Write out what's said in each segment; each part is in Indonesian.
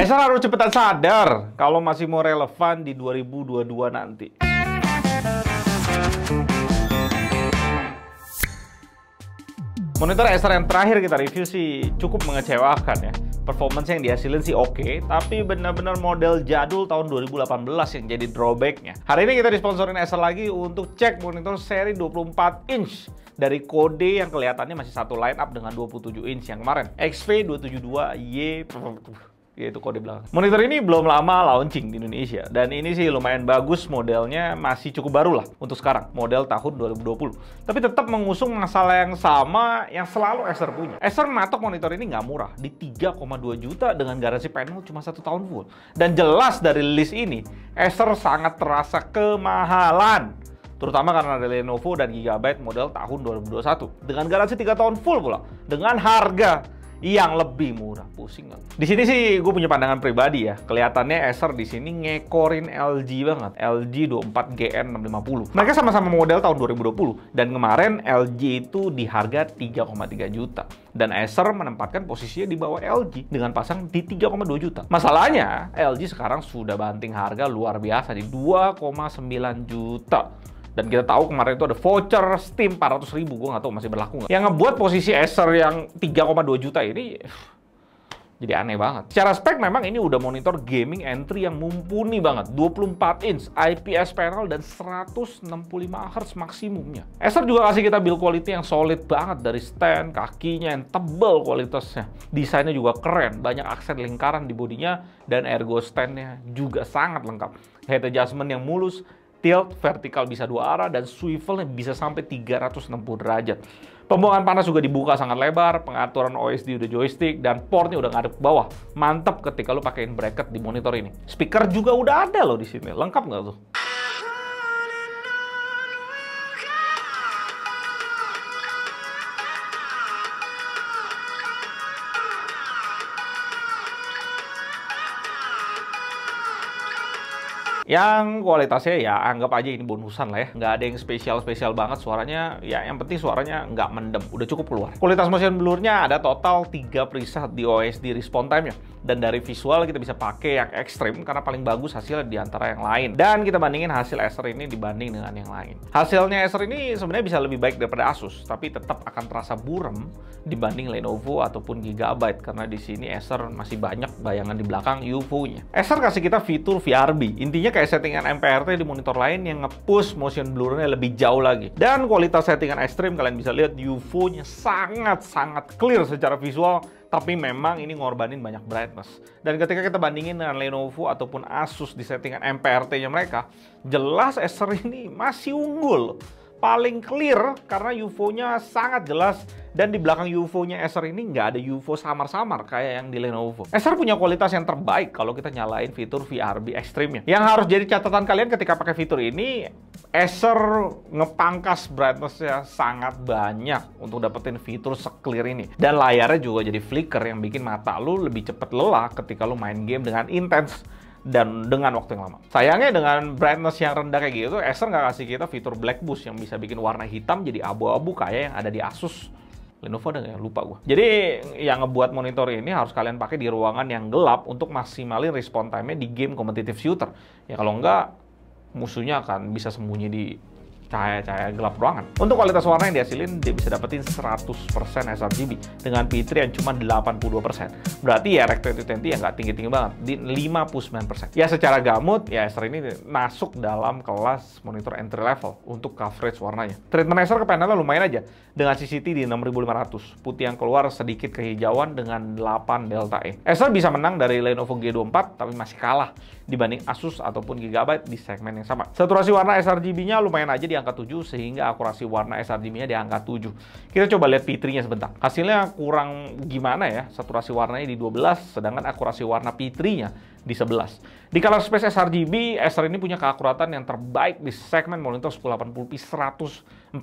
Acer harus cepetan sadar kalau masih mau relevan di 2022 nanti. Monitor Acer yang terakhir kita review sih cukup mengecewakan ya. Performance yang dihasilin sih oke, tapi benar-benar model jadul tahun 2018 yang jadi drawbacknya. Hari ini kita disponsorin Acer lagi untuk cek monitor seri 24 inch dari kode yang kelihatannya masih satu line up dengan 27 inch yang kemarin. XV272Y, yaitu kode belakang. Monitor ini belum lama launching di Indonesia, dan ini sih lumayan bagus, modelnya masih cukup baru lah untuk sekarang, model tahun 2020. Tapi tetap mengusung masalah yang sama yang selalu Acer punya. Acer matok monitor ini nggak murah, di 3,2 juta dengan garansi panel cuma 1 tahun full. Dan jelas dari list ini, Acer sangat terasa kemahalan. Terutama karena ada Lenovo dan Gigabyte model tahun 2021. Dengan garansi 3 tahun full pula, dengan harga yang lebih murah. Pusing nggak? Di sini sih gue punya pandangan pribadi ya. Kelihatannya Acer di sini ngekorin LG banget. LG 24GN650. Mereka sama-sama model tahun 2020, dan kemarin LG itu di harga 3,3 juta. Dan Acer menempatkan posisinya di bawah LG dengan pasang di 3,2 juta. Masalahnya LG sekarang sudah banting harga luar biasa di 2,9 juta. Dan kita tahu kemarin itu ada voucher Steam 400.000, gue nggak tahu masih berlaku nggak. Yang ngebuat posisi Acer yang 3,2 juta ini jadi aneh banget. Secara spek memang ini udah monitor gaming entry yang mumpuni banget. 24 inch, IPS panel, dan 165 Hz maksimumnya. Acer juga kasih kita build quality yang solid banget, dari stand, kakinya yang tebal kualitasnya. Desainnya juga keren, banyak aksen lingkaran di bodinya, dan ergo standnya juga sangat lengkap. Head adjustment yang mulus, tilt vertikal bisa 2 arah, dan swivelnya bisa sampai 360 derajat. Pembuangan panas juga dibuka sangat lebar, pengaturan OSD udah joystick, dan portnya udah ngadep ke bawah. Mantep ketika lo pakein bracket di monitor ini. Speaker juga udah ada loh di sini. Lengkap nggak tuh? Yang kualitasnya ya anggap aja ini bonusan lah ya. Nggak ada yang spesial-spesial banget suaranya. Ya yang penting suaranya nggak mendem. Udah cukup keluar. Kualitas motion blur-nya ada total 3 preset di OSD response time-nya. Dan dari visual kita bisa pakai yang ekstrim karena paling bagus hasilnya di antara yang lain. Dan kita bandingin hasil Acer ini dibanding dengan yang lain. Hasilnya Acer ini sebenarnya bisa lebih baik daripada Asus, tapi tetap akan terasa burem dibanding Lenovo ataupun Gigabyte, karena di sini Acer masih banyak bayangan di belakang UFO-nya. Acer kasih kita fitur VRB. Intinya kayak settingan MPRT di monitor lain yang nge-push motion blur-nya lebih jauh lagi. Dan kualitas settingan ekstrim kalian bisa lihat UFO-nya sangat-sangat clear secara visual. Tapi memang ini ngorbanin banyak brightness. Dan ketika kita bandingin dengan Lenovo ataupun Asus di settingan MPRT-nya mereka, jelas Acer ini masih unggul. Paling clear karena UFO-nya sangat jelas, dan di belakang UFO-nya Acer ini nggak ada UFO samar-samar kayak yang di Lenovo. Acer punya kualitas yang terbaik kalau kita nyalain fitur VRB ekstrimnya. Yang harus jadi catatan kalian ketika pakai fitur ini, Acer ngepangkas brightness-nya sangat banyak untuk dapetin fitur se-clear ini. Dan layarnya juga jadi flicker yang bikin mata lu lebih cepet lelah ketika lu main game dengan intens dan dengan waktu yang lama. Sayangnya dengan brightness yang rendah kayak gitu, Acer nggak kasih kita fitur black boost yang bisa bikin warna hitam jadi abu-abu kayak yang ada di Asus. Lenovo ada nggak ya? Lupa gue. Jadi yang ngebuat monitor ini harus kalian pakai di ruangan yang gelap untuk maksimalin response time-nya di game competitive shooter. Ya kalau nggak, musuhnya akan bisa sembunyi di cahaya-cahaya gelap ruangan. Untuk kualitas warna yang dihasilin, dia bisa dapetin 100% sRGB dengan P3 yang cuma 82%. Berarti ya Rec 2020 ya nggak tinggi-tinggi banget, di 59%. Ya secara gamut, ya Acer ini masuk dalam kelas monitor entry level untuk coverage warnanya. Treatment Acer ke panelnya lumayan aja, dengan CCT di 6500. Putih yang keluar sedikit kehijauan dengan 8 delta E. Acer bisa menang dari Lenovo G24, tapi masih kalah dibanding Asus ataupun Gigabyte di segmen yang sama. Saturasi warna sRGB-nya lumayan aja di angka 7, sehingga akurasi warna sRGB-nya di angka 7. Kita coba lihat P3-nya sebentar. Hasilnya kurang gimana ya, saturasi warnanya di 12, sedangkan akurasi warna P3-nya di 11. Di color space sRGB, Acer ini punya keakuratan yang terbaik di segmen monitor 1080p 144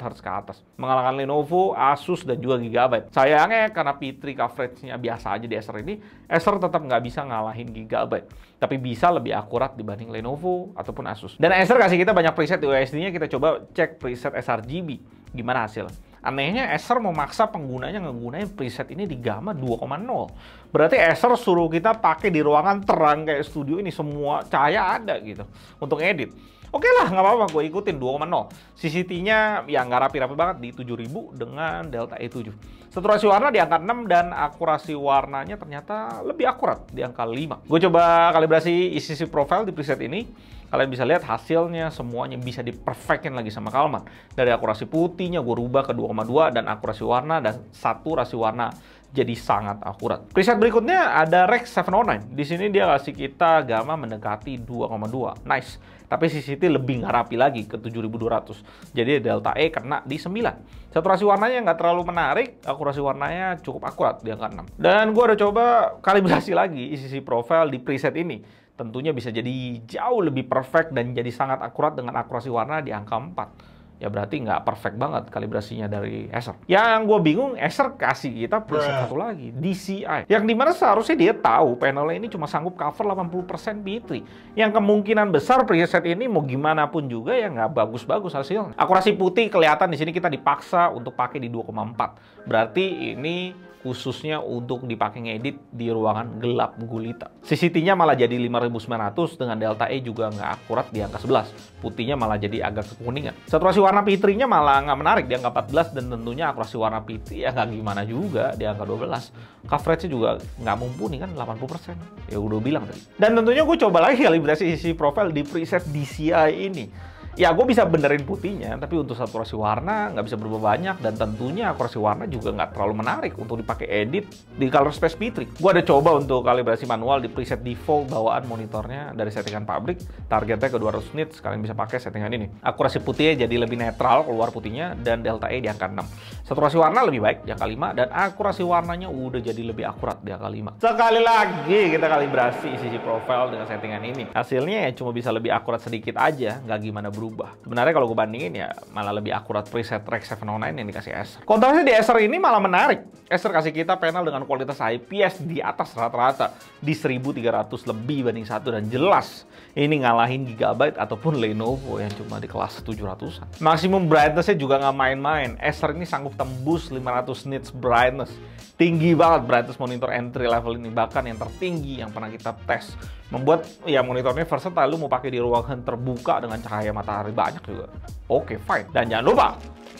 Hz ke atas, mengalahkan Lenovo, Asus, dan juga Gigabyte. Sayangnya karena P3 coverage-nya biasa aja di Acer ini, Acer tetap nggak bisa ngalahin Gigabyte, tapi bisa lebih akurat dibanding Lenovo ataupun Asus. Dan Acer kasih kita banyak preset di OSD-nya, kita coba cek preset sRGB. Gimana hasil? Anehnya Acer memaksa penggunanya ngegunain preset ini di gamma 2,0. Berarti Acer suruh kita pakai di ruangan terang kayak studio ini, semua cahaya ada gitu untuk edit. Oke lah, nggak apa-apa, gue ikutin 2,0. CCT-nya ya nggak rapi-rapi banget di 7000 dengan Delta E7. Saturasi warna di angka 6 dan akurasi warnanya ternyata lebih akurat di angka 5. Gue coba kalibrasi ECC profile di preset ini. Kalian bisa lihat hasilnya semuanya bisa diperfectin lagi sama Kalman. Dari akurasi putihnya gue rubah ke 2,2 dan akurasi warna dan saturasi warna jadi sangat akurat. Preset berikutnya ada Rex 709. Di sini dia kasih kita gamma mendekati 2,2. Nice. Tapi CCT lebih nggak rapi lagi ke 7200. Jadi Delta E kena di 9. Saturasi warnanya nggak terlalu menarik, akurasi warnanya cukup akurat di angka 6. Dan gue udah coba kalibrasi lagi ECC profile di preset ini. Tentunya bisa jadi jauh lebih perfect dan jadi sangat akurat dengan akurasi warna di angka 4. Ya berarti nggak perfect banget kalibrasinya dari Acer. Yang gue bingung, Acer kasih kita preset satu lagi, DCI. Yang dimana seharusnya dia tahu panelnya ini cuma sanggup cover 80% P3. Yang kemungkinan besar preset ini mau gimana pun juga ya nggak bagus-bagus hasilnya. Akurasi putih kelihatan di sini kita dipaksa untuk pakai di 2,4. Berarti ini khususnya untuk dipakai ngedit di ruangan gelap gulita. CCT-nya malah jadi 5900 dengan Delta E juga nggak akurat di angka 11. Putihnya malah jadi agak kekuningan. Saturasi warna P3-nya malah nggak menarik di angka 14 dan tentunya akurasi warna P3 ya nggak gimana juga di angka 12. Coverage-nya juga nggak mumpuni kan 80%. Ya udah bilang tadi. Dan tentunya gue coba lagi kalibrasi ECC profile di preset DCI ini. Ya, gue bisa benerin putihnya, tapi untuk saturasi warna nggak bisa berubah banyak, dan tentunya akurasi warna juga nggak terlalu menarik untuk dipakai edit di color space P3. Gue ada coba untuk kalibrasi manual di preset default bawaan monitornya dari settingan pabrik, targetnya ke 200 nits, kalian bisa pakai settingan ini. Akurasi putihnya jadi lebih netral, keluar putihnya, dan Delta E di angka 6. Saturasi warna lebih baik di angka 5, dan akurasi warnanya udah jadi lebih akurat di angka 5. Sekali lagi kita kalibrasi ECC profile dengan settingan ini. Hasilnya ya cuma bisa lebih akurat sedikit aja, nggak gimana berubah. Sebenarnya kalau gue bandingin ya malah lebih akurat preset Rex 709 yang dikasih Acer. Kontrasnya di Acer ini malah menarik. Acer kasih kita panel dengan kualitas IPS di atas rata-rata di 1300 lebih banding 1, dan jelas ini ngalahin Gigabyte ataupun Lenovo yang cuma di kelas 700-an. Maksimum brightness-nya juga nggak main-main. Acer ini sanggup tembus 500 nits brightness. Tinggi banget brightness monitor entry level ini, bahkan yang tertinggi yang pernah kita tes. Membuat ya monitornya versatile, lu mau pakai di ruangan terbuka dengan cahaya matahari banyak juga. Oke, fine. Dan jangan lupa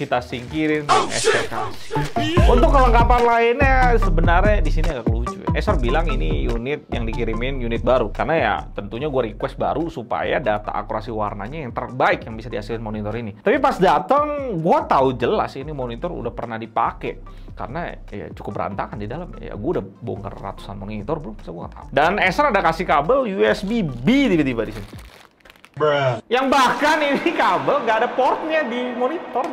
kita singkirin ekspektasi. Untuk kelengkapan lainnya sebenarnya di sini agak lucu. Acer bilang ini unit yang dikirimin unit baru, karena ya tentunya gue request baru supaya data akurasi warnanya yang terbaik yang bisa dihasilkan monitor ini. Tapi pas datang gue tahu jelas ini monitor udah pernah dipakai, karena ya cukup berantakan di dalam. Ya gue udah bongkar ratusan monitor bro, masa gue nggak tahu. Dan Acer ada kasih kabel USB-B tiba-tiba di sini. Yang bahkan ini kabel nggak ada portnya di monitor,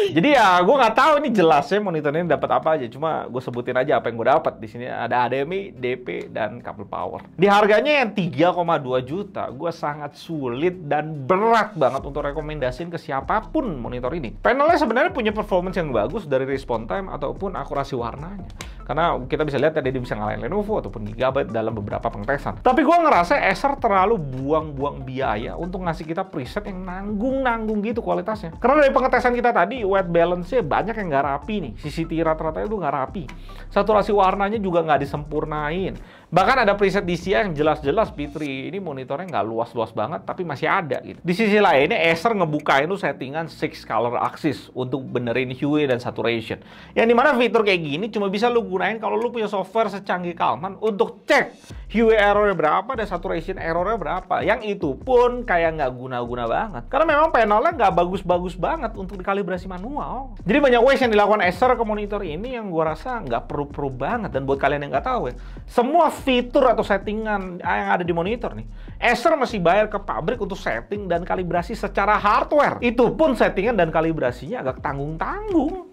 jadi ya gue nggak tahu ini jelasnya monitor ini dapat apa aja. Cuma gue sebutin aja apa yang gue dapat. Di sini ada HDMI, DP, dan kabel power. Di harganya yang 3,2 juta, gue sangat sulit dan berat banget untuk rekomendasiin ke siapapun monitor ini. Panelnya sebenarnya punya performance yang bagus dari response time ataupun akurasi warnanya. Karena kita bisa lihat tadi dia bisa ngalahin Lenovo ataupun Gigabyte dalam beberapa pengetesan. Tapi gue ngerasa Acer terlalu buang-buang biaya untuk ngasih kita preset yang nanggung-nanggung gitu kualitasnya. Karena dari pengetesan kita tadi, white balance-nya banyak yang nggak rapi nih. CCT rata-rata itu nggak rapi. Saturasi warnanya juga nggak disempurnain. Bahkan ada preset DCI yang jelas-jelas P3 ini monitornya nggak luas-luas banget, tapi masih ada gitu. Di sisi lainnya, Acer ngebukain tuh settingan 6 color axis untuk benerin hue dan saturation. Yang dimana fitur kayak gini cuma bisa lu gunain kalau lu punya software secanggih Kalman untuk cek hue errornya berapa dan saturation errornya berapa. Yang itu pun kayak nggak guna-guna banget. Karena memang panelnya nggak bagus-bagus banget untuk dikalibrasi manual. Jadi banyak ways yang dilakukan Acer ke monitor ini yang gua rasa nggak perlu banget. Dan buat kalian yang nggak tahu ya, semua fitur atau settingan yang ada di monitor nih, Acer masih bayar ke pabrik untuk setting dan kalibrasi secara hardware. Itu pun settingan dan kalibrasinya agak tanggung-tanggung.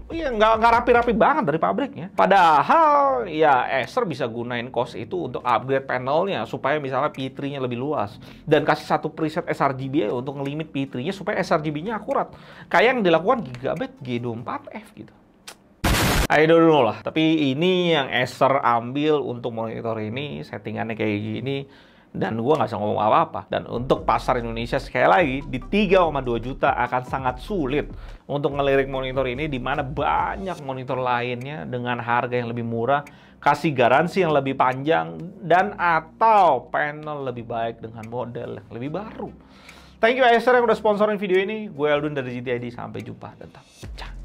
Iya, nggak rapi-rapi banget dari pabriknya. Padahal ya Acer bisa gunain cost itu untuk upgrade panelnya supaya misalnya P3-nya lebih luas. Dan kasih satu preset sRGB untuk ngelimit P3-nya supaya sRGB-nya akurat. Kayak yang dilakukan Gigabyte G24F gitu. I don't know lah. Tapi ini yang Acer ambil untuk monitor ini, settingannya kayak gini. dan gue nggak bisa ngomong apa-apa. Dan untuk pasar Indonesia sekali lagi di 3,2 juta akan sangat sulit untuk ngelirik monitor ini, di mana banyak monitor lainnya dengan harga yang lebih murah, kasih garansi yang lebih panjang, dan atau panel lebih baik dengan model yang lebih baru. Thank you Acer yang udah sponsorin video ini. Gue Aldun dari GT ID. Sampai jumpa dan tetap